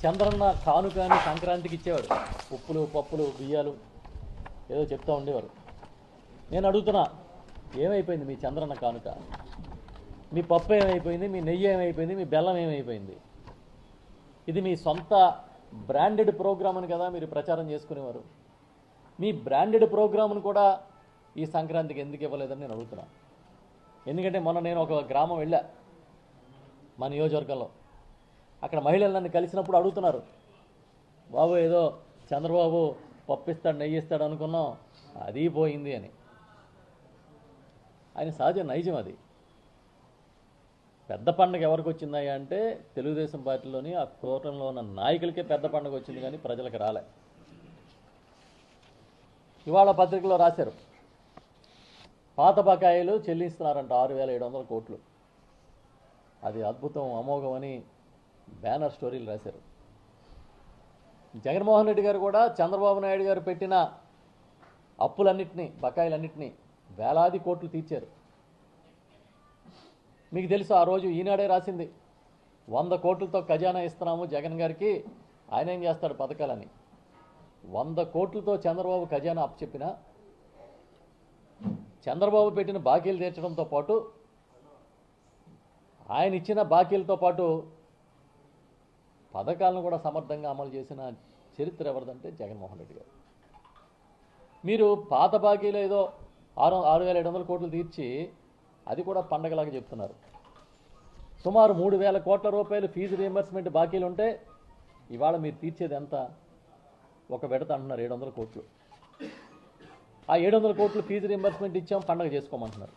చంద్రన్న కానుక అని సంక్రాంతికి ఇచ్చేవాడు. ఉప్పులు పప్పులు బియ్యాలు ఏదో చెప్తూ ఉండేవారు. నేను అడుగుతున్నా, ఏమైపోయింది మీ చంద్రన్న కానుక? మీ పప్పు ఏమైపోయింది? మీ నెయ్యి ఏమైపోయింది? మీ బెల్లం ఏమైపోయింది? ఇది మీ సొంత బ్రాండెడ్ ప్రోగ్రామ్ అని కదా మీరు ప్రచారం చేసుకునేవారు. మీ బ్రాండెడ్ ప్రోగ్రామ్ను కూడా ఈ సంక్రాంతికి ఎందుకు ఇవ్వలేదని నేను అడుగుతున్నా. ఎందుకంటే మొన్న నేను ఒక గ్రామం వెళ్ళా మా నియోజకవర్గంలో. అక్కడ మహిళలు నన్ను కలిసినప్పుడు అడుగుతున్నారు, బాబు ఏదో చంద్రబాబు పప్పు ఇస్తాడు నెయ్యి ఇస్తాడు అనుకున్నాం, అది పోయింది అని. ఆయన సహజ నైజం అది. పెద్ద పండుగ ఎవరికి వచ్చిందయ్యా అంటే తెలుగుదేశం పార్టీలోని ఆ కూటమిలో ఉన్న నాయకులకే పెద్ద పండుగ వచ్చింది, కానీ ప్రజలకు రాలే. ఇవాళ పత్రికలో రాశారు, పాత బకాయిలు చెల్లిస్తున్నారంట 6,700 కోట్లు. అది అద్భుతం అమోఘం అని బ్యానర్ స్టోరీలు రాశారు. జగన్మోహన్ రెడ్డి గారు కూడా చంద్రబాబు నాయుడు గారు పెట్టిన అప్పులన్నింటినీ బకాయిలన్నింటినీ వేలాది కోట్లు తీర్చారు. మీకు తెలుసు, ఆ రోజు ఈనాడే రాసింది 100 కోట్లతో ఖజానా ఇస్తున్నాము జగన్ గారికి, ఆయన ఏం చేస్తాడు పథకాలని. 100 కోట్లతో చంద్రబాబు ఖజానా అప్పచెప్పిన చంద్రబాబు పెట్టిన బాకీలు తీర్చడంతో పాటు ఆయన ఇచ్చిన బాకీలతో పాటు పథకాలను కూడా సమర్థంగా అమలు చేసిన చరిత్ర ఎవరిదంటే జగన్మోహన్ రెడ్డి గారు. మీరు పాత బాకీలు ఏదో 6,700 కోట్లు తీర్చి అది కూడా పండగలాగా చెప్తున్నారు. సుమారు 3,000 కోట్ల రూపాయలు ఫీజు రీయింబర్స్మెంట్ బాకీలు ఉంటే ఇవాళ మీరు తీర్చేది ఎంత? ఒక విడత అంటున్నారు 700 కోట్లు. ఆ 700 కోట్లు ఫీజు రీయింబర్స్మెంట్ ఇచ్చాం, పండగ చేసుకోమంటున్నారు.